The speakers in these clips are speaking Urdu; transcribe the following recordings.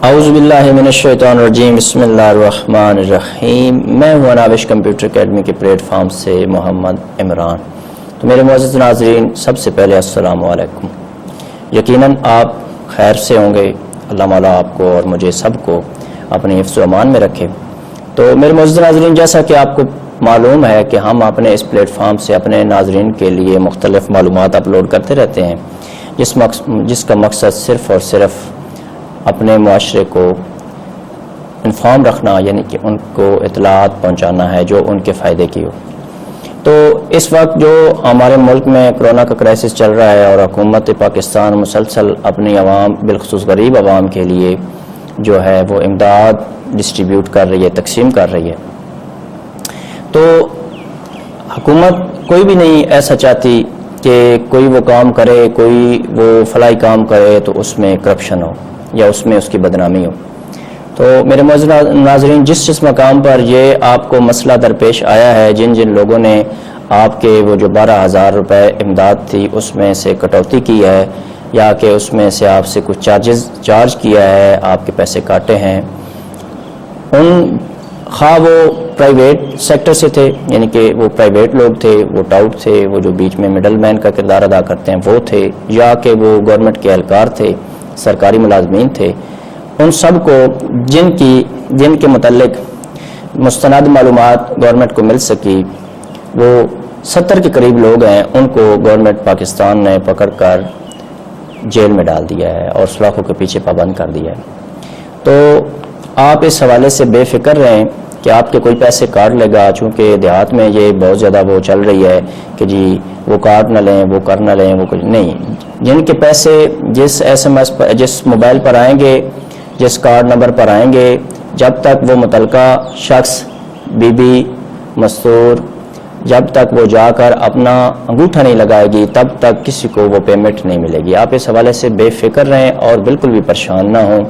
اعوذ باللہ من الشیطان الرجیم، بسم اللہ الرحمن الرحیم۔ میں ہوں ناوش کمپیوٹر اکیڈمی کے پلیٹ فارم سے محمد عمران۔ تو میرے معزز ناظرین، سب سے پہلے السلام علیکم۔ یقیناً آپ خیر سے ہوں گے، اللہ مولا آپ کو اور مجھے سب کو اپنی حفظ و امان میں رکھے۔ تو میرے معزز ناظرین، جیسا کہ آپ کو معلوم ہے کہ ہم اپنے اس پلیٹ فارم سے اپنے ناظرین کے لیے مختلف معلومات اپلوڈ کرتے رہتے ہیں، جس کا مقصد صرف اور صرف اپنے معاشرے کو انفارم رکھنا، یعنی کہ ان کو اطلاعات پہنچانا ہے جو ان کے فائدے کی ہو۔ تو اس وقت جو ہمارے ملک میں کرونا کا کرائسس چل رہا ہے اور حکومت پاکستان مسلسل اپنی عوام، بالخصوص غریب عوام کے لیے جو ہے وہ امداد ڈسٹریبیوٹ کر رہی ہے، تقسیم کر رہی ہے، تو حکومت کوئی بھی نہیں ایسا چاہتی کہ کوئی وہ کام کرے، کوئی وہ فلاحی کام کرے تو اس میں کرپشن ہو یا اس میں اس کی بدنامی ہو۔ تو میرے معزز ناظرین، جس مقام پر یہ آپ کو مسئلہ درپیش آیا ہے، جن لوگوں نے آپ کے وہ جو 12,000 روپے امداد تھی اس میں سے کٹوتی کی ہے، یا کہ اس میں سے آپ سے کچھ چارج کیا ہے، آپ کے پیسے کاٹے ہیں، ان خواہ وہ پرائیویٹ سیکٹر سے تھے، یعنی کہ وہ پرائیویٹ لوگ تھے، وہ ٹاؤٹ تھے، وہ جو بیچ میں مڈل مین کا کردار ادا کرتے ہیں وہ تھے، یا کہ وہ گورنمنٹ کے اہلکار تھے، سرکاری ملازمین تھے، ان سب کو جن کے متعلق مستند معلومات گورنمنٹ کو مل سکی، وہ 70 کے قریب لوگ ہیں، ان کو گورنمنٹ پاکستان نے پکڑ کر جیل میں ڈال دیا ہے اور سلاخوں کے پیچھے پابند کر دیا ہے۔ تو آپ اس حوالے سے بے فکر رہیں کہ آپ کے کوئی پیسے کاٹ لے گا، چونکہ دیہات میں یہ بہت زیادہ وہ چل رہی ہے کہ جی وہ کاٹ نہ لیں، وہ کر نہ لیں، وہ کچھ نہیں۔ جن کے پیسے جس SMS پر، جس موبائل پر آئیں گے، جس کارڈ نمبر پر آئیں گے، جب تک وہ متعلقہ شخص، بی بی، مستور، جب تک وہ جا کر اپنا انگوٹھا نہیں لگائے گی تب تک کسی کو وہ پیمنٹ نہیں ملے گی۔ آپ اس حوالے سے بے فکر رہیں اور بالکل بھی پریشان نہ ہوں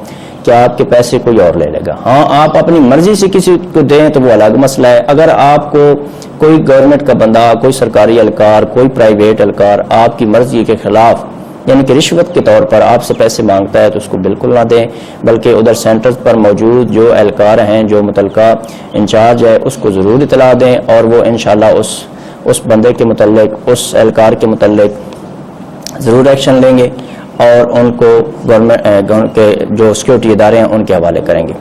کہ آپ کے پیسے کوئی اور لے لے گا۔ ہاں، آپ اپنی مرضی سے کسی کو دیں تو وہ الگ مسئلہ ہے۔ اگر آپ کو کوئی گورنمنٹ کا بندہ، کوئی سرکاری اہلکار، کوئی پرائیویٹ اہلکار آپ کی مرضی کے خلاف، یعنی کہ رشوت کے طور پر آپ سے پیسے مانگتا ہے تو اس کو بالکل نہ دیں، بلکہ ادھر سینٹرز پر موجود جو اہلکار ہیں، جو متعلقہ انچارج ہے، اس کو ضرور اطلاع دیں، اور وہ انشاءاللہ اس بندے کے متعلق، اس اہلکار کے متعلق ضرور ایکشن لیں گے اور ان کو گورنمنٹ کے جو سیکورٹی ادارے ہیں ان کے حوالے کریں گے۔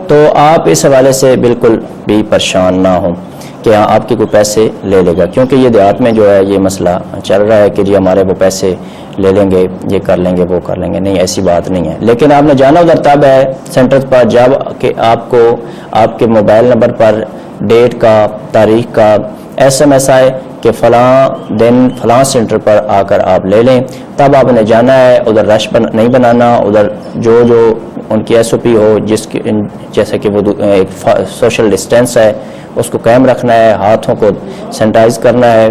تو آپ اس حوالے سے بالکل بھی پریشان نہ ہوں کہ ہاں آپ کے کوئی پیسے لے لے گا، کیونکہ یہ دیہات میں جو ہے یہ مسئلہ چل رہا ہے کہ جی ہمارے وہ پیسے لے لیں گے، یہ کر لیں گے، وہ کر لیں گے۔ نہیں، ایسی بات نہیں ہے۔ لیکن آپ نے جانا ادھر تب ہے سینٹرز پر جب کہ آپ کو آپ کے موبائل نمبر پر ڈیٹ کا، تاریخ کا SMS آئے کہ فلاں دن فلاں سینٹر پر آ کر آپ لے لیں، تب آپ نے جانا ہے۔ ادھر رش نہیں بنانا، ادھر جو ان کی SOP ہو، جیسے کہ وہ ایک سوشل ڈسٹینس ہے اس کو قائم رکھنا ہے، ہاتھوں کو سینیٹائز کرنا ہے۔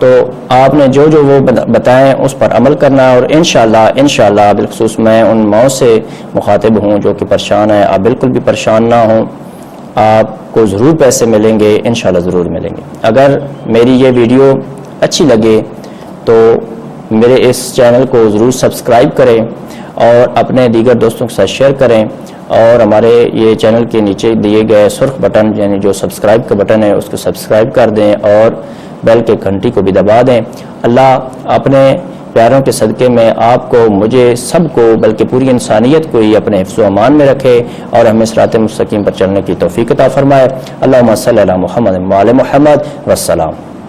تو آپ نے جو وہ بتائیں اس پر عمل کرنا ہے، اور انشاءاللہ بالخصوص میں ان ماؤں سے مخاطب ہوں جو کہ پریشان ہیں، آپ بالکل بھی پریشان نہ ہوں، آپ کو ضرور پیسے ملیں گے، انشاءاللہ ضرور ملیں گے۔ اگر میری یہ ویڈیو اچھی لگے تو میرے اس چینل کو ضرور سبسکرائب کریں اور اپنے دیگر دوستوں کے ساتھ شیئر کریں، اور ہمارے یہ چینل کے نیچے دیے گئے سرخ بٹن، یعنی جو سبسکرائب کا بٹن ہے، اس کو سبسکرائب کر دیں اور بیل کے گھنٹی کو بھی دبا دیں۔ اللہ اپنے پیاروں کے صدقے میں آپ کو، مجھے، سب کو، بلکہ پوری انسانیت کو ہی اپنے حفظ و امان میں رکھے اور ہمیں صراط مستقیم پر چلنے کی توفیق عطا فرمائے۔ اللہم صلی علی محمد وعلی محمد، والسلام۔